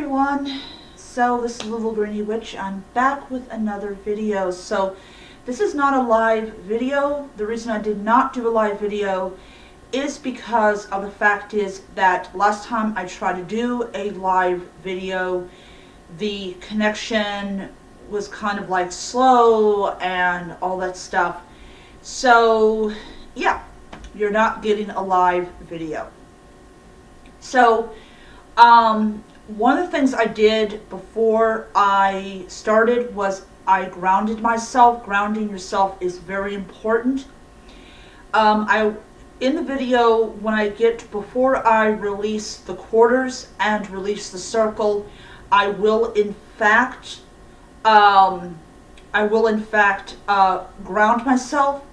everyone, so this is Little Greeny Witch. I'm back with another video. So this is not a live video. The reason I did not do a live video is because of the fact is that last time I tried to do a live video, the connection was kind of like slow and all that stuff. So yeah, you're not getting a live video. So one of the things I did before I started was I grounded myself. Grounding yourself is very important. In the video, when I get, before I release the quarters and release the circle, I will in fact ground myself.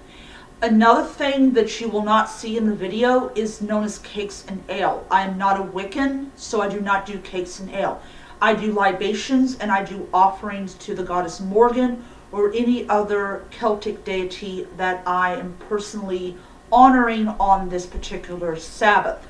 Another thing that you will not see in the video is known as cakes and ale. I am not a Wiccan, so I do not do cakes and ale. I do libations and I do offerings to the goddess Morgan or any other Celtic deity that I am personally honoring on this particular Sabbath.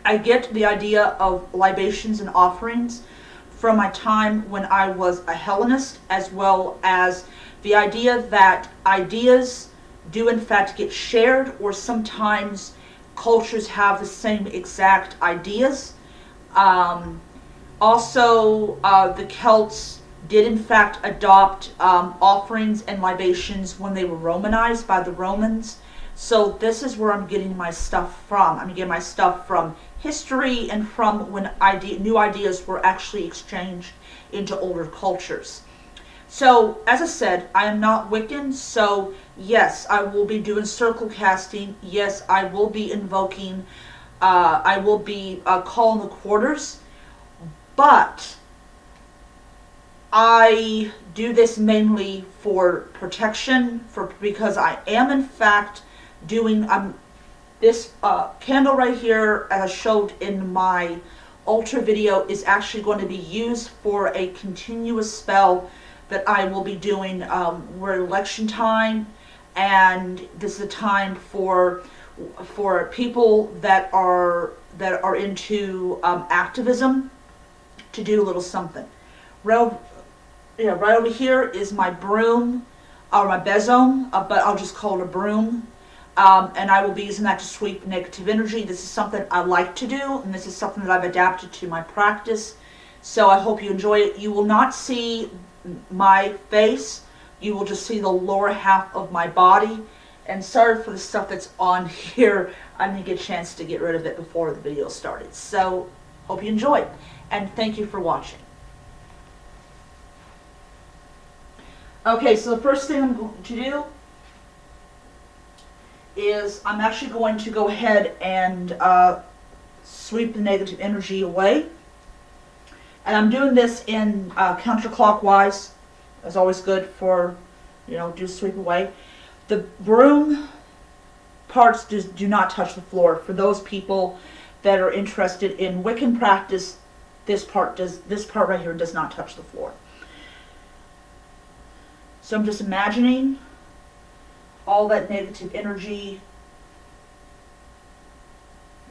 I get the idea of libations and offerings from my time when I was a Hellenist, as well as the idea that ideas do in fact get shared, or sometimes cultures have the same exact ideas. Also, the Celts did in fact adopt offerings and libations when they were Romanized by the Romans. So this is where I'm getting my stuff from. I'm getting my stuff from history and from when new ideas were actually exchanged into older cultures. So, as I said, I am not Wiccan, so yes, I will be doing circle casting. Yes, I will be invoking, I will be calling the quarters, but I do this mainly for protection, because I am in fact doing this candle right here, as I showed in my altar video, is actually going to be used for a continuous spell that I will be doing. We're election time, and this is a time for people that are into activism to do a little something. Right over here is my broom, or my besom, but I'll just call it a broom. And I will be using that to sweep negative energy. This is something I like to do, and this is something that I've adapted to my practice. So I hope you enjoy it. You will not see my face. You will just see the lower half of my body. And sorry for the stuff that's on here. I didn't get a chance to get rid of it before the video started. So hope you enjoy, and thank you for watching. Okay, so the first thing I'm going to do is I'm actually going to go ahead and sweep the negative energy away. And I'm doing this in counterclockwise. That's always good for, do sweep away. The broom parts do not touch the floor. For those people that are interested in Wiccan practice, this part right here does not touch the floor. So I'm just imagining all that negative energy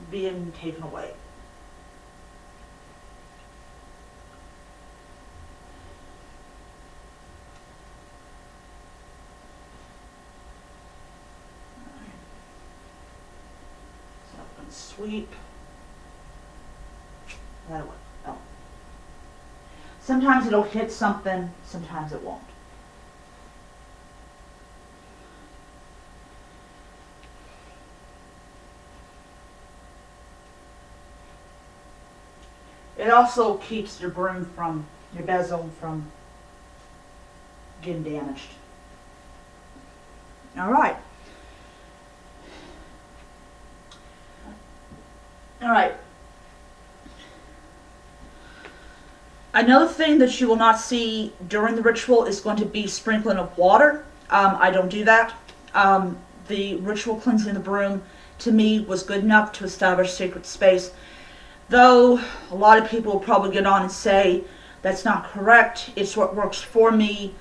being taken away. So I'm going to sweep that away. Oh. Sometimes it'll hit something, sometimes it won't. It also keeps your broom from, your besom from getting damaged. Alright. Alright. Another thing that you will not see during the ritual is going to be sprinkling of water. I don't do that. The ritual cleansing the broom, to me, was good enough to establish sacred space. Though a lot of people will probably get on and say that's not correct. It's what works for me,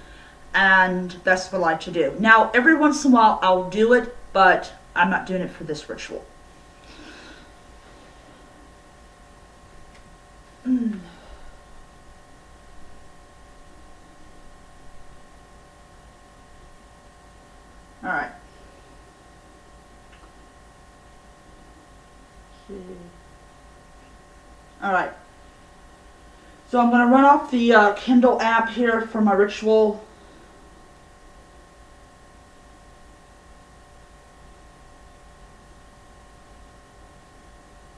and that's what I like to do. Now, every once in a while I'll do it, but I'm not doing it for this ritual. Alright. So I'm going to run off the Kindle app here for my ritual.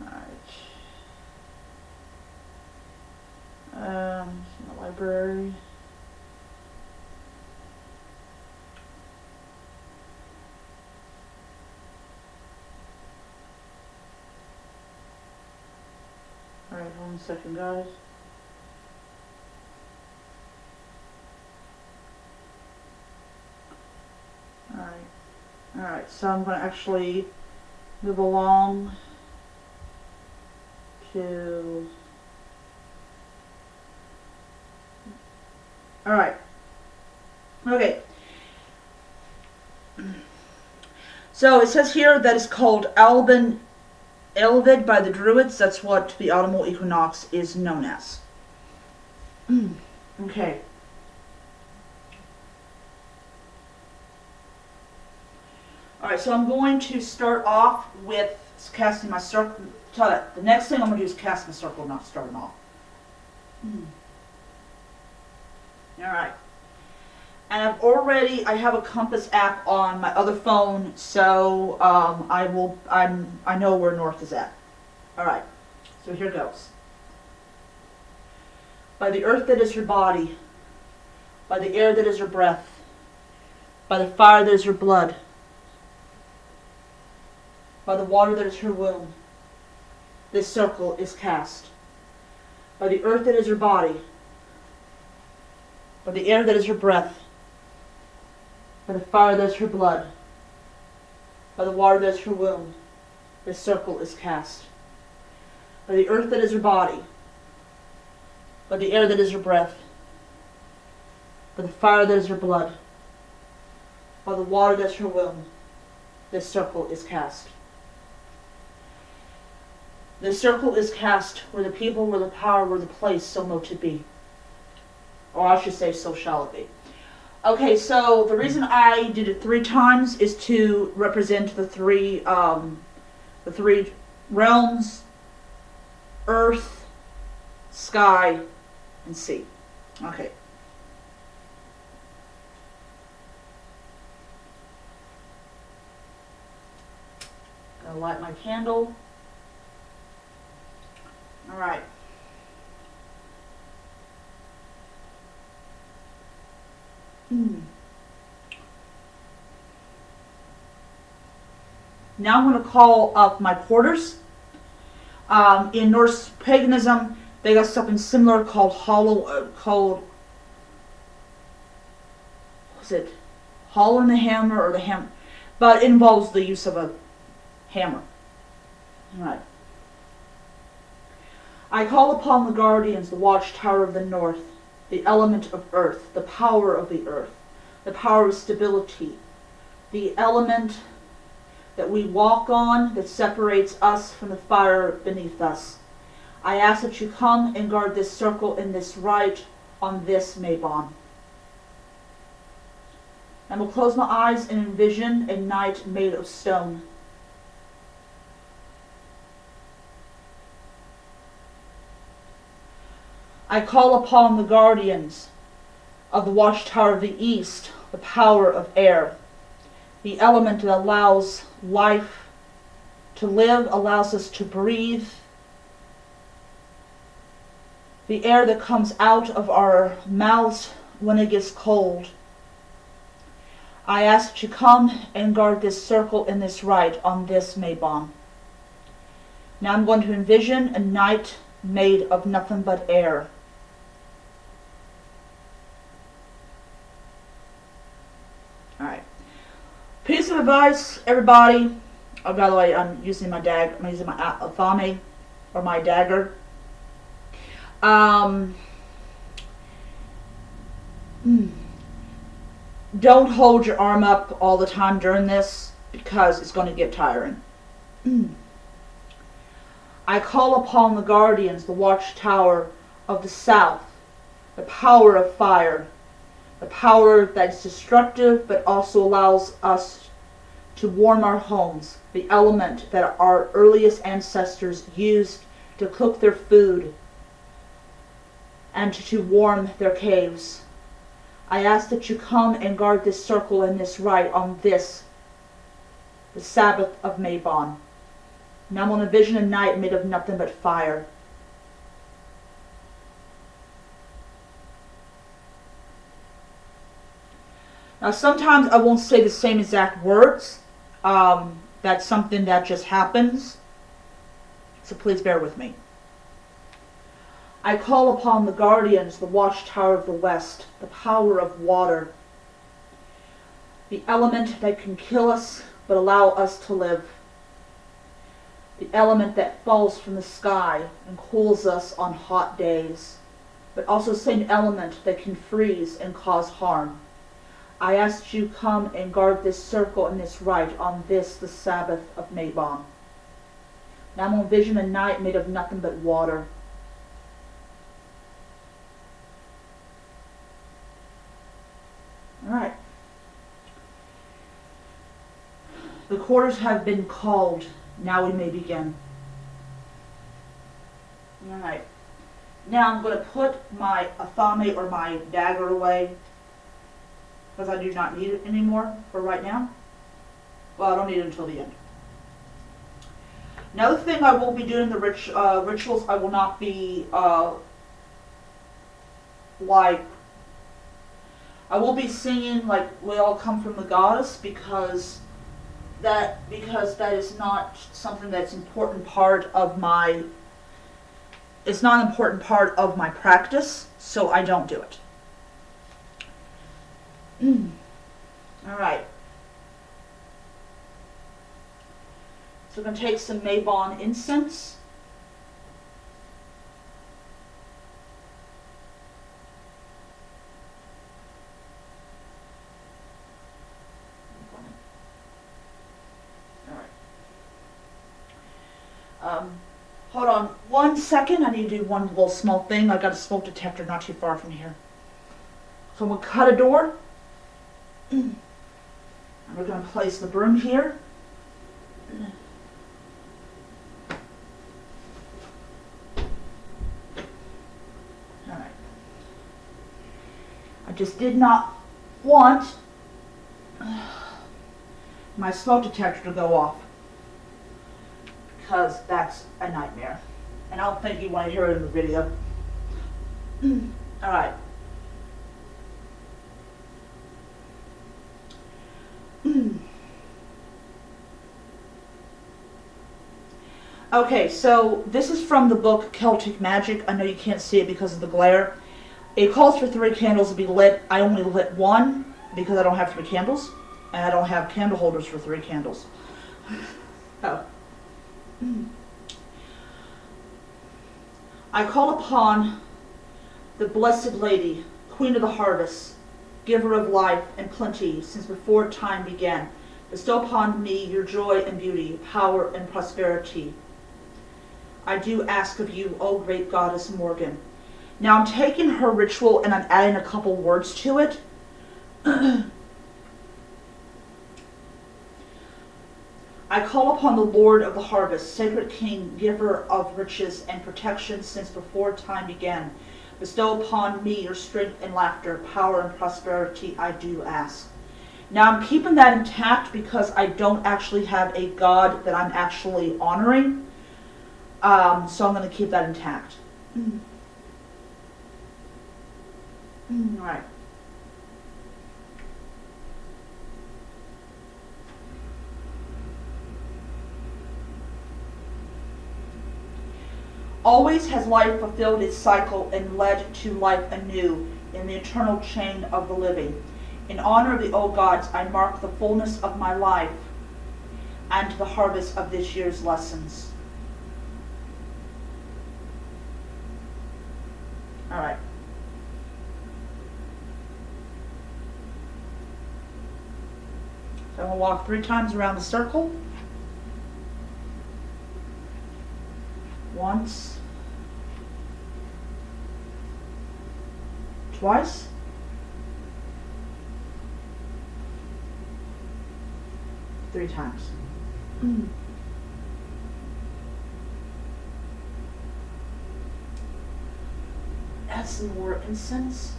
Alright. The library. Alright, hold on a second, guys. Alright, so I'm going to actually move along to... Alright. Okay. So it says here that it's called Elvid by the Druids. That's what the autumnal equinox is known as. Okay. Alright, so I'm going to start off with casting my circle. The next thing I'm going to do is cast my circle, not starting off. Alright. And I have a compass app on my other phone, so I know where north is at. Alright, so here goes. By the earth that is your body, by the air that is your breath, by the fire that is your blood, by the water that is your womb, this circle is cast. By the earth that is your body, by the air that is your breath, by the fire that is your blood, by the water that is your womb, this circle is cast. By the earth that is your body, by the air that is your breath, by the fire that is your blood, by the water that is your womb, this circle is cast. This circle is cast where the people, where the power, where the place, so know to be. Or I should say, so shall it be. Okay, so the reason I did it 3 times is to represent the three realms: earth, sky, and sea. Okay. Gonna light my candle. All right. Now I'm going to call up my porters. In Norse paganism, they got something similar called Hollow in the hammer or the hammer, but it involves the use of a hammer. All right. I call upon the guardians, the watchtower of the north, the element of earth, the power of the earth, the power of stability, the element that we walk on that separates us from the fire beneath us. I ask that you come and guard this circle in this rite on this Mabon. I will close my eyes and envision a night made of stone. I call upon the guardians of the watchtower of the east, the power of air, the element that allows life to live, allows us to breathe, the air that comes out of our mouths when it gets cold. I ask that you come and guard this circle in this rite on this Mabon. Now I'm going to envision a night made of nothing but air. Alright. Piece of advice, everybody. Oh, by the way, I'm using my athame, or my dagger. Don't hold your arm up all the time during this, because it's going to get tiring. I call upon the guardians, the watchtower of the south, the power of fire, the power that's destructive but also allows us to warm our homes, the element that our earliest ancestors used to cook their food and to warm their caves. I ask that you come and guard this circle and this rite on this, the Sabbath of Mabon. Now I'm on a vision of night made of nothing but fire. Now sometimes I won't say the same exact words. That's something that just happens. So please bear with me. I call upon the guardians, the watchtower of the west, the power of water, the element that can kill us but allow us to live, the element that falls from the sky and cools us on hot days, but also the same element that can freeze and cause harm. I ask you come and guard this circle and this rite on this, the Sabbath of Mabon. Now I'm on vision of night made of nothing but water. Alright. The quarters have been called. Now we may begin. Alright. Now I'm going to put my athame or my dagger away, because I do not need it anymore for right now. Well, I don't need it until the end. Another thing I will be doing the rituals, I will not be I will be singing like we all come from the goddess, because that is not something that's important part of my. It's not an important part of my practice, so I don't do it. All right. So we're going to take some Mabon incense. Hold on 1 second. I need to do one little small thing. I got a smoke detector not too far from here. So I'm going to cut a door. And we're going to place the broom here. Alright. I just did not want my smoke detector to go off, because that's a nightmare. And I don't think you want to hear it in the video. Alright. Okay, so this is from the book Celtic Magic. I know you can't see it because of the glare. It calls for 3 candles to be lit. I only lit 1 because I don't have 3 candles. And I don't have candle holders for 3 candles. Oh. I call upon the Blessed Lady, Queen of the Harvest, Giver of life and plenty since before time began. Bestow upon me your joy and beauty, power and prosperity. I do ask of you, O great goddess Morgan. Now I'm taking her ritual and I'm adding a couple words to it. I call upon the Lord of the harvest, sacred King, giver of riches and protection since before time began. Bestow upon me your strength and laughter, power and prosperity, I do ask. Now I'm keeping that intact because I don't actually have a god that I'm actually honoring. So I'm going to keep that intact. Alright. Always has life fulfilled its cycle and led to life anew in the eternal chain of the living. In honor of the old gods, I mark the fullness of my life and the harvest of this year's lessons. All right. So I'm going to walk 3 times around the circle. Once. Twice. 3 times. Mm. Add some more incense.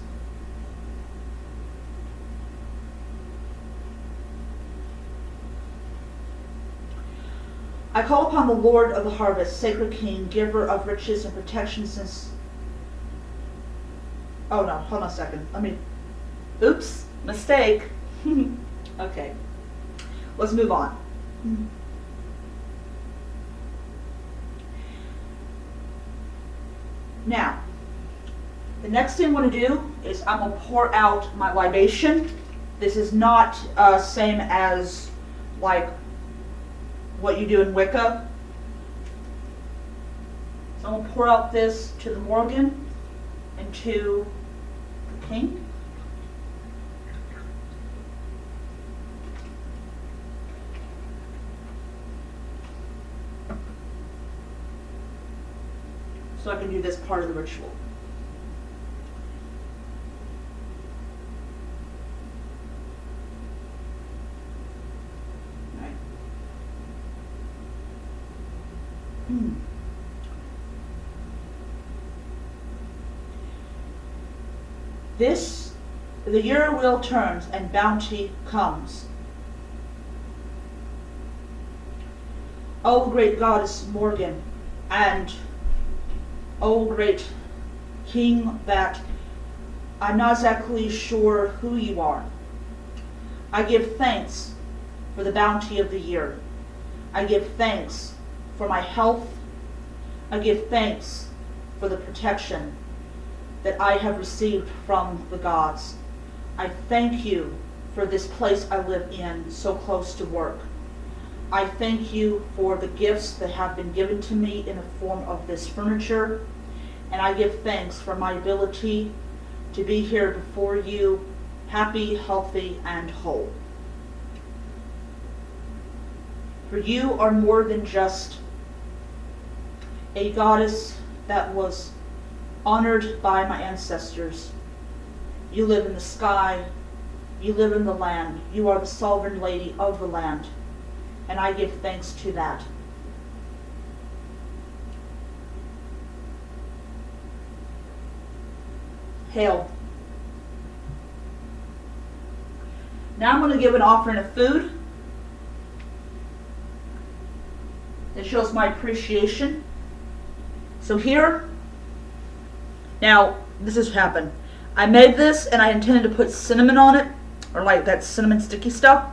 I call upon the Lord of the harvest, sacred King, giver of riches and protection since... Oh no, hold on a second. Oops, mistake. Okay, let's move on. Now, the next thing I'm going to do is I'm going to pour out my libation. This is not same as like what you do in Wicca. So I'm going to pour out this to the Morgan and to the King. So I can do this part of the ritual. All right. The year wheel turns and bounty comes. O great goddess Morgan, and O great King that I'm not exactly sure who you are. I give thanks for the bounty of the year. I give thanks for my health. I give thanks for the protection that I have received from the gods. I thank you for this place I live in, so close to work. I thank you for the gifts that have been given to me in the form of this furniture, and I give thanks for my ability to be here before you, happy, healthy, and whole. For you are more than just a goddess that was honored by my ancestors. You live in the sky, you live in the land, you are the sovereign lady of the land, and I give thanks to that. Hail. Now I'm going to give an offering of food. It shows my appreciation. So here, now this has happened. I made this and I intended to put cinnamon on it, or like that cinnamon sticky stuff.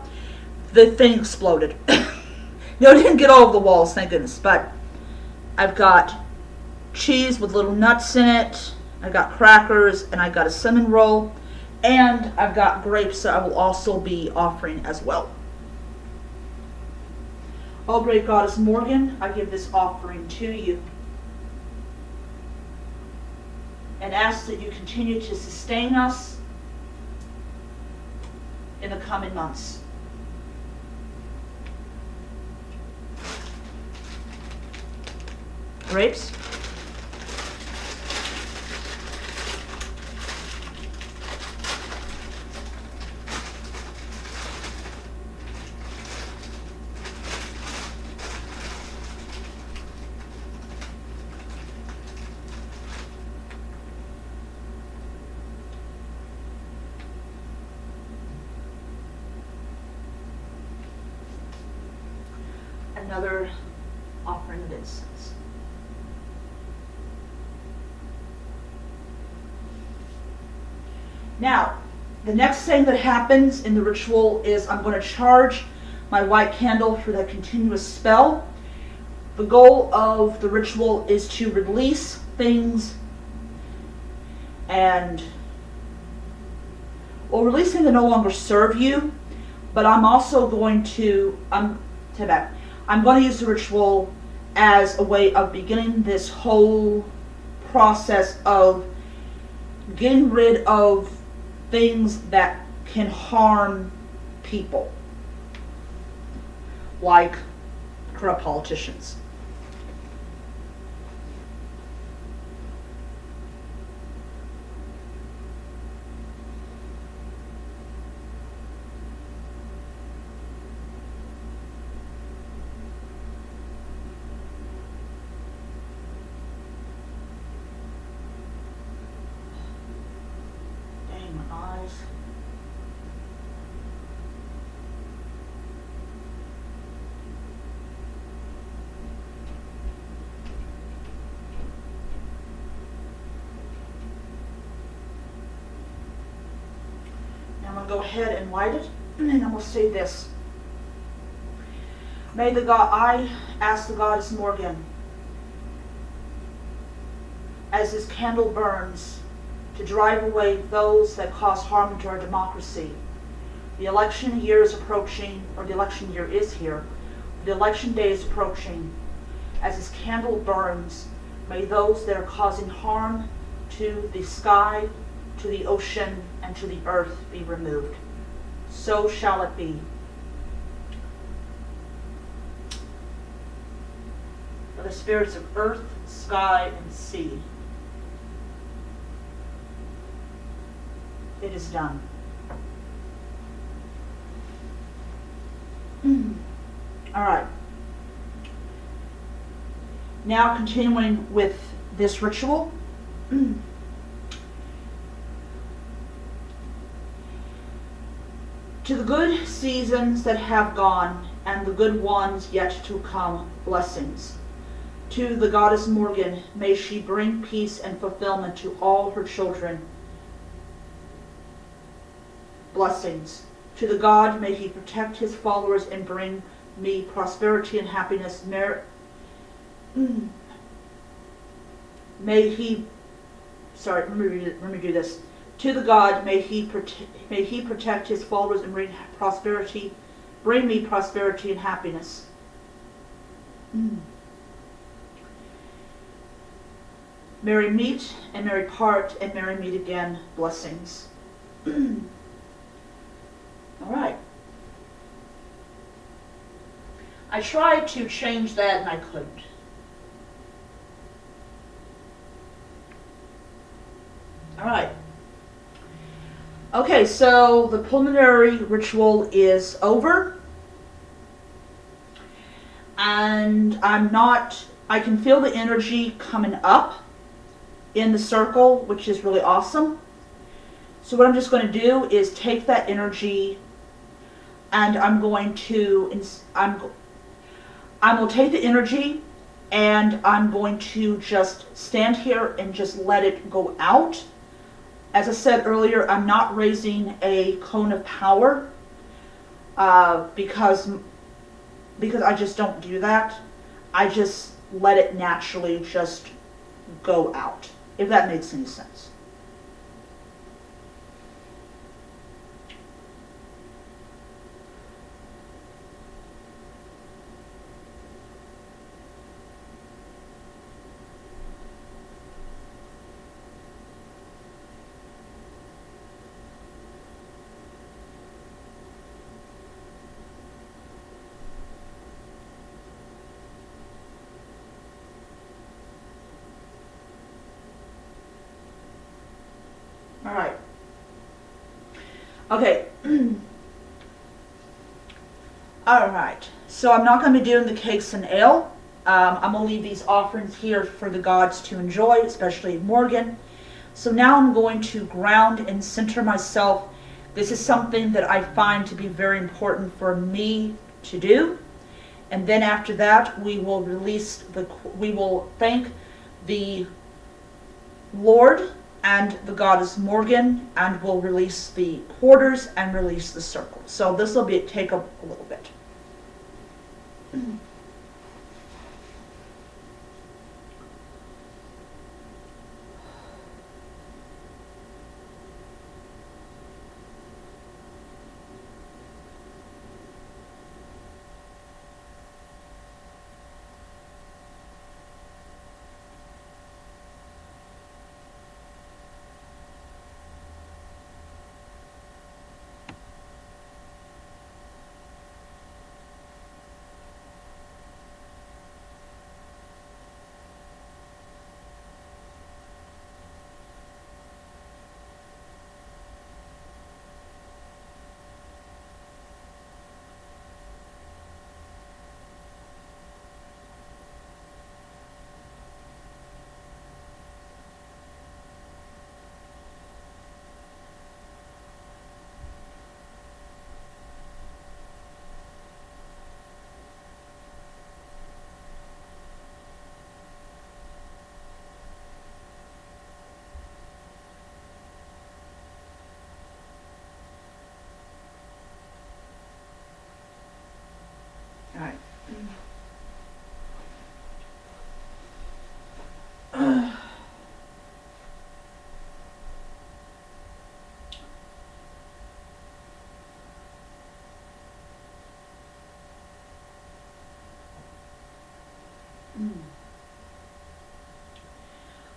The thing exploded. No, it didn't get all over the walls, thank goodness, but I've got cheese with little nuts in it, I've got crackers, and I got a cinnamon roll, and I've got grapes that I will also be offering as well. O great goddess Morgan, I give this offering to you and ask that you continue to sustain us in the coming months. Grapes. Another offering of incense. Now, the next thing that happens in the ritual is I'm going to charge my white candle for that continuous spell. The goal of the ritual is to release things and, well, release things that no longer serve you, but I'm also going to, I'm going to use the ritual as a way of beginning this whole process of getting rid of things that can harm people, like corrupt politicians. going to go ahead and light it, and I'm going to say this. I ask the goddess Morgan, as this candle burns, to drive away those that cause harm to our democracy. The election year is approaching, or the election year is here. The election day is approaching. As this candle burns, may those that are causing harm to the sky, to the ocean, and to the earth be removed. So shall it be. For the spirits of earth, sky, and sea, it is done. All right. Now continuing with this ritual. To the good seasons that have gone, and the good ones yet to come, blessings. To the goddess Morgan, may she bring peace and fulfillment to all her children. Blessings. To the God, may he protect his followers and bring me prosperity and happiness. May he, let me do this. To the God, may he protect his followers and bring me prosperity and happiness. Merry meet and merry part and merry meet again. Blessings. All right. I tried to change that and I couldn't. All right. Okay, so the preliminary ritual is over. And I can feel the energy coming up in the circle, which is really awesome. So what I'm just going to do is take that energy and I will take the energy and I'm going to just stand here and just let it go out. As I said earlier, I'm not raising a cone of power because I just don't do that. I just let it naturally just go out, if that makes any sense. All right. Okay. All right. So I'm not going to be doing the cakes and ale. I'm going to leave these offerings here for the gods to enjoy, especially Morgan. So now I'm going to ground and center myself. This is something that I find to be very important for me to do. And then after that, we will thank the Lord and the goddess Morgan, and we'll release the quarters and release the circle. So this will take a little bit.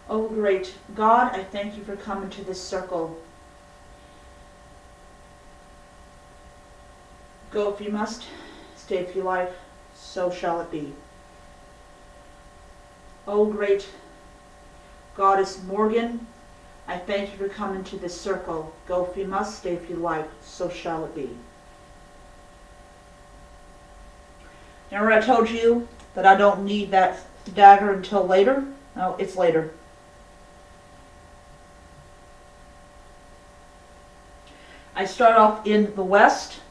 Oh, great God, I thank you for coming to this circle. Go if you must, stay if you like, so shall it be. Oh, great Goddess Morgan, I thank you for coming to this circle. Go if you must, stay if you like, so shall it be. Remember I told you that I don't need that dagger until later? No, it's later. I start off in the west.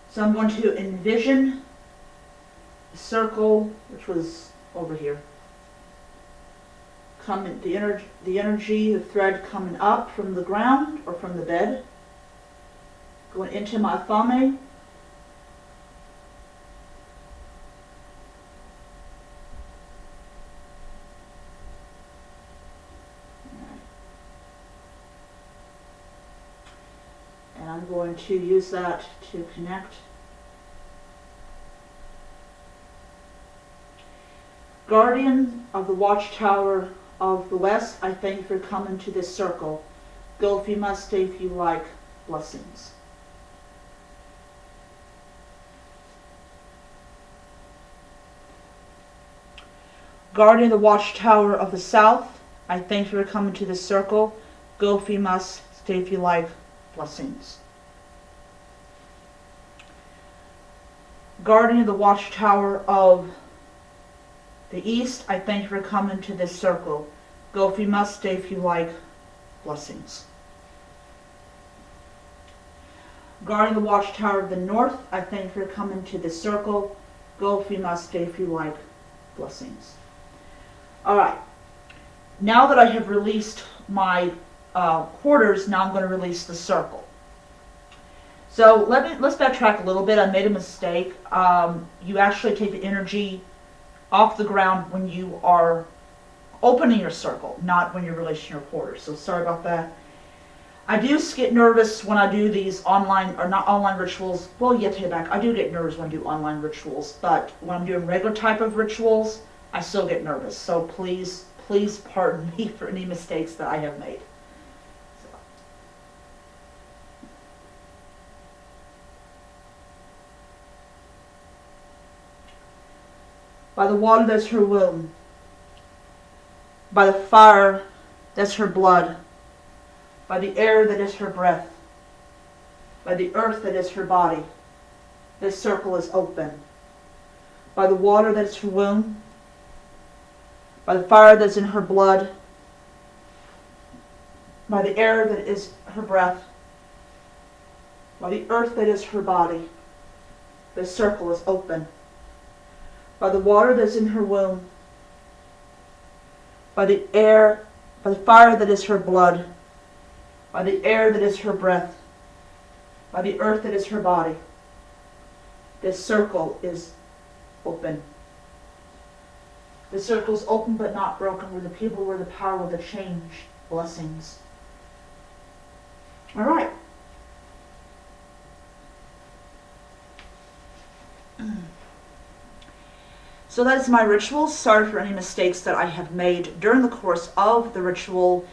So I'm going to envision the circle, which was over here. The energy, the thread coming up from the ground or from the bed, going into my thame. And I'm going to use that to connect. Guardian of the watchtower of the west, I thank you for coming to this circle. Go if you must, stay if you like. Blessings. Guardian of the watchtower of the south, I thank you for coming to this circle. Go if you must, stay if you like. Blessings. Guardian of the watchtower of the east, I thank you for coming to this circle. Go if you must, stay if you like. Blessings. Guarding the watchtower of the north, I thank you for coming to this circle. Go if you must, stay if you like. Blessings. Alright. Now that I have released my quarters, now I'm going to release the circle. So let's backtrack a little bit. I made a mistake. You actually take the energy off the ground when you are opening your circle, not when you're releasing your quarters. So sorry about that. I do get nervous when I do these online, or not online rituals. Well, you have to take it back. I do get nervous when I do online rituals, but when I'm doing regular type of rituals, I still get nervous. So please pardon me for any mistakes that I have made. By the water that's her womb, by the fire that's her blood, by the air that is her breath, by the earth that is her body, this circle is open. By the water that is her womb, by the fire that's in her blood, by the air that is her breath, by the earth that is her body, this circle is open. By the water that's in her womb, by the air, by the fire that is her blood, by the air that is her breath, by the earth that is her body, this circle is open. The circle is open but not broken, where the people were the power of the change. Blessings. All right. So that is my ritual. Sorry for any mistakes that I have made during the course of the ritual.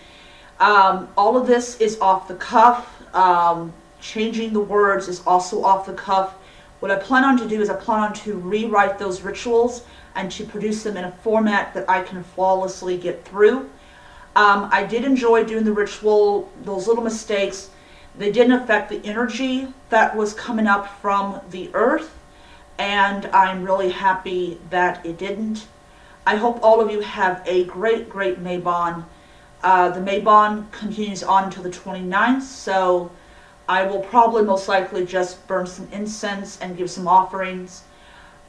All of this is off the cuff. Changing the words is also off the cuff. What I plan on to do is I plan on to rewrite those rituals and to produce them in a format that I can flawlessly get through. I did enjoy doing the ritual. Those little mistakes, they didn't affect the energy that was coming up from the earth. And I'm really happy that it didn't. I hope all of you have a great Mabon. The Mabon continues on until the 29th, so I will probably most likely just burn some incense and give some offerings.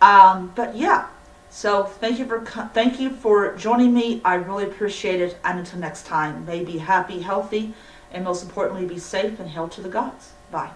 But yeah, so thank you for joining me. I really appreciate it, and until next time, may be happy, healthy, and most importantly, be safe and hail to the gods. Bye.